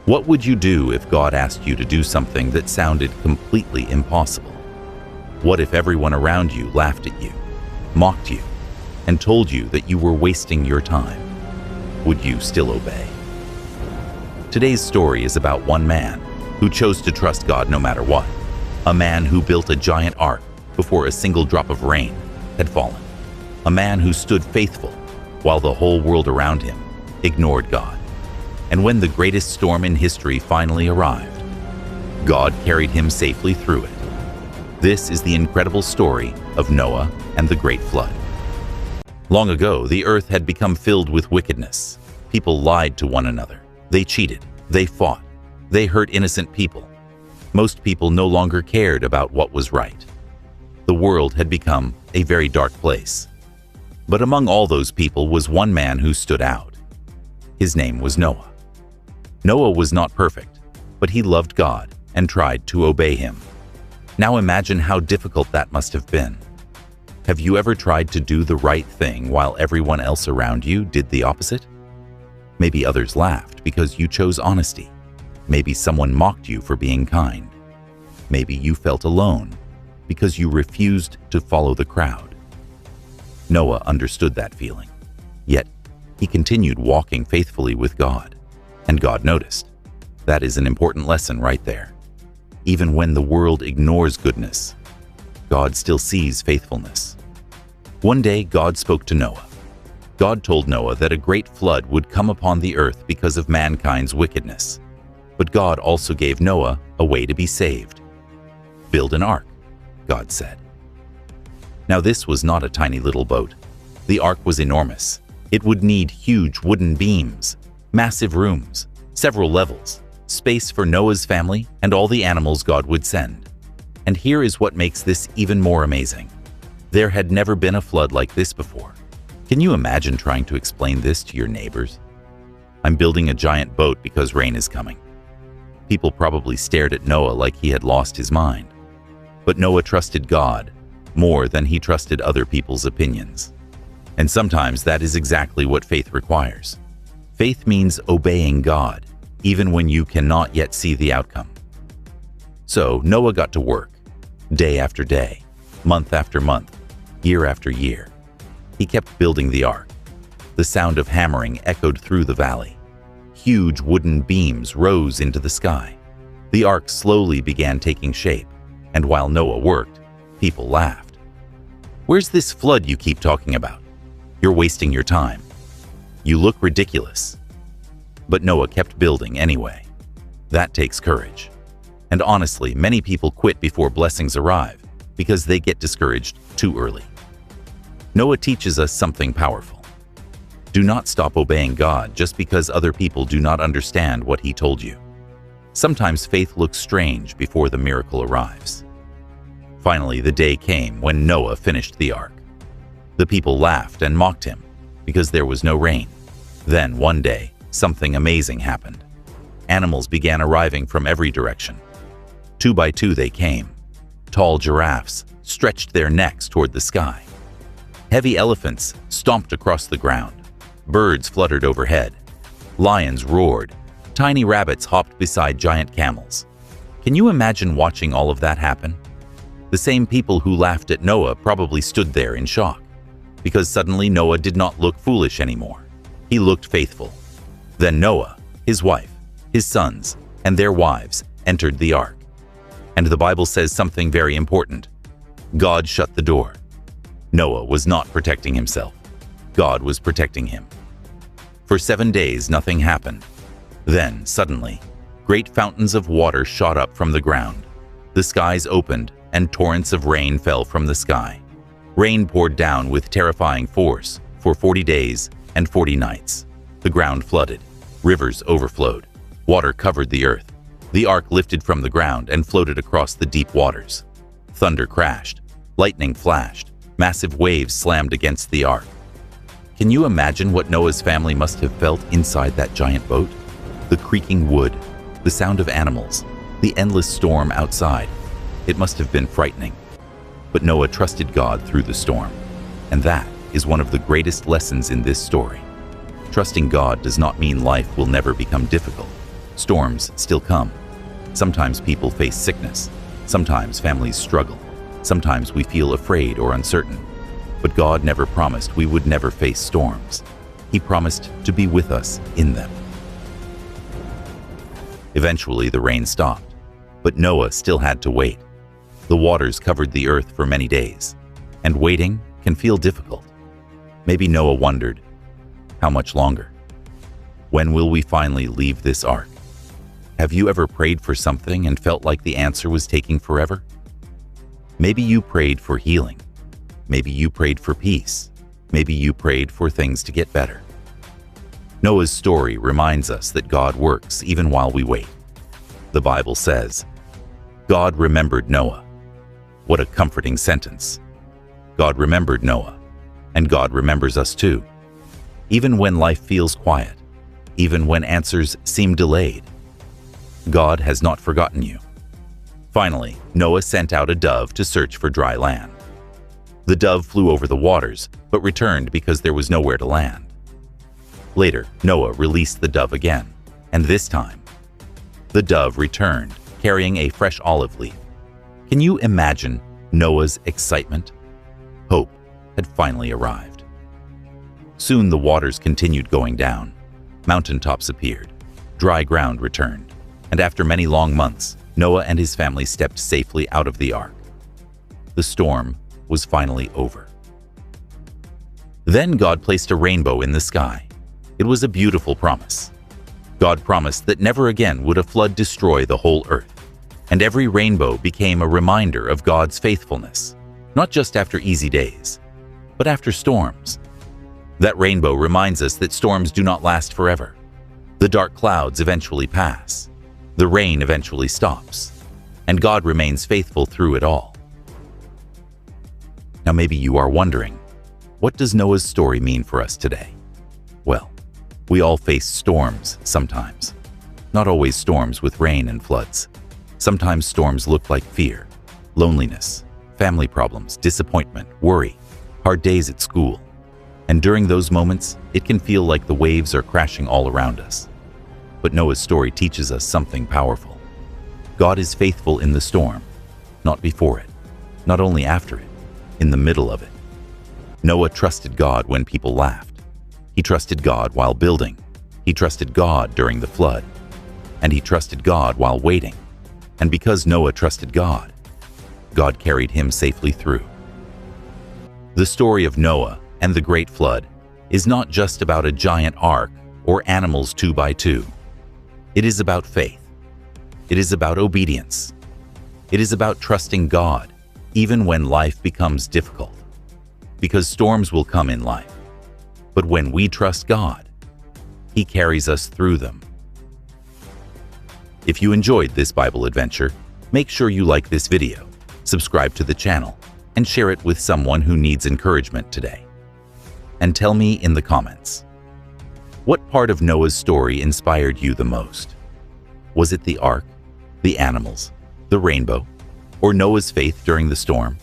What would you do if God asked you to do something that sounded completely impossible? What if everyone around you laughed at you, mocked you, and told you that you were wasting your time? Would you still obey? Today's story is about one man who chose to trust God no matter what. A man who built a giant ark before a single drop of rain had fallen. A man who stood faithful while the whole world around him ignored God. And when the greatest storm in history finally arrived, God carried him safely through it. This is the incredible story of Noah and the Great Flood. Long ago, the earth had become filled with wickedness. People lied to one another. They cheated. They fought. They hurt innocent people. Most people no longer cared about what was right. The world had become a very dark place. But among all those people was one man who stood out. His name was Noah. Noah was not perfect, but he loved God and tried to obey him. Now imagine how difficult that must have been. Have you ever tried to do the right thing while everyone else around you did the opposite? Maybe others laughed because you chose honesty. Maybe someone mocked you for being kind. Maybe you felt alone because you refused to follow the crowd. Noah understood that feeling. Yet, he continued walking faithfully with God, and God noticed. That is an important lesson right there. Even when the world ignores goodness, God still sees faithfulness. One day, God spoke to Noah. God told Noah that a great flood would come upon the earth because of mankind's wickedness. But God also gave Noah a way to be saved. Build an ark, God said. Now this was not a tiny little boat. The ark was enormous. It would need huge wooden beams, massive rooms, several levels, space for Noah's family and all the animals God would send. And here is what makes this even more amazing. There had never been a flood like this before. Can you imagine trying to explain this to your neighbors? I'm building a giant boat because rain is coming. People probably stared at Noah like he had lost his mind. But Noah trusted God more than he trusted other people's opinions. And sometimes that is exactly what faith requires. Faith means obeying God, even when you cannot yet see the outcome. So Noah got to work, day after day, month after month, year after year. He kept building the ark. The sound of hammering echoed through the valley. Huge wooden beams rose into the sky. The ark slowly began taking shape, and while Noah worked, people laughed. Where's this flood you keep talking about? You're wasting your time. You look ridiculous. But Noah kept building anyway. That takes courage. And honestly, many people quit before blessings arrive because they get discouraged too early. Noah teaches us something powerful. Do not stop obeying God just because other people do not understand what He told you. Sometimes faith looks strange before the miracle arrives. Finally, the day came when Noah finished the ark. The people laughed and mocked him because there was no rain. Then, one day, something amazing happened. Animals began arriving from every direction. 2 by 2 they came. Tall giraffes stretched their necks toward the sky. Heavy elephants stomped across the ground. Birds fluttered overhead. Lions roared. Tiny rabbits hopped beside giant camels. Can you imagine watching all of that happen? The same people who laughed at Noah probably stood there in shock, because suddenly Noah did not look foolish anymore. He looked faithful. Then Noah, his wife, his sons, and their wives entered the ark. And the Bible says something very important. God shut the door. Noah was not protecting himself. God was protecting him. For 7 days, nothing happened. Then, suddenly, great fountains of water shot up from the ground. The skies opened, and torrents of rain fell from the sky. Rain poured down with terrifying force for 40 days and 40 nights. The ground flooded. Rivers overflowed. Water covered the earth. The ark lifted from the ground and floated across the deep waters. Thunder crashed. Lightning flashed. Massive waves slammed against the ark. Can you imagine what Noah's family must have felt inside that giant boat? The creaking wood, the sound of animals, the endless storm outside. It must have been frightening. But Noah trusted God through the storm. And that is one of the greatest lessons in this story. Trusting God does not mean life will never become difficult. Storms still come. Sometimes people face sickness. Sometimes families struggle. Sometimes we feel afraid or uncertain. But God never promised we would never face storms. He promised to be with us in them. Eventually, the rain stopped, but Noah still had to wait. The waters covered the earth for many days, and waiting can feel difficult. Maybe Noah wondered, how much longer? When will we finally leave this ark? Have you ever prayed for something and felt like the answer was taking forever? Maybe you prayed for healing. Maybe you prayed for peace. Maybe you prayed for things to get better. Noah's story reminds us that God works even while we wait. The Bible says, God remembered Noah. What a comforting sentence. God remembered Noah, and God remembers us too. Even when life feels quiet, even when answers seem delayed, God has not forgotten you. Finally, Noah sent out a dove to search for dry land. The dove flew over the waters, but returned because there was nowhere to land. Later, Noah released the dove again, and this time, the dove returned, carrying a fresh olive leaf. Can you imagine Noah's excitement? Hope had finally arrived. Soon the waters continued going down. Mountaintops appeared. Dry ground returned. And after many long months, Noah and his family stepped safely out of the ark. The storm was finally over. Then God placed a rainbow in the sky. It was a beautiful promise. God promised that never again would a flood destroy the whole earth. And every rainbow became a reminder of God's faithfulness, not just after easy days, but after storms. That rainbow reminds us that storms do not last forever. The dark clouds eventually pass. The rain eventually stops, and God remains faithful through it all. Now maybe you are wondering, what does Noah's story mean for us today? Well, we all face storms sometimes. Not always storms with rain and floods. Sometimes storms look like fear, loneliness, family problems, disappointment, worry, hard days at school. And during those moments, it can feel like the waves are crashing all around us. But Noah's story teaches us something powerful. God is faithful in the storm, not before it, not only after it, in the middle of it. Noah trusted God when people laughed. He trusted God while building. He trusted God during the flood. And he trusted God while waiting. And because Noah trusted God, God carried him safely through. The story of Noah and the great flood is not just about a giant ark or animals 2 by 2. It is about faith. It is about obedience. It is about trusting God even when life becomes difficult. Because storms will come in life. But when we trust God, He carries us through them. If you enjoyed this Bible adventure, make sure you like this video, subscribe to the channel, and share it with someone who needs encouragement today. And tell me in the comments, what part of Noah's story inspired you the most? Was it the ark, the animals, the rainbow, or Noah's faith during the storm?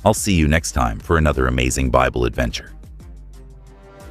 I'll see you next time for another amazing Bible adventure.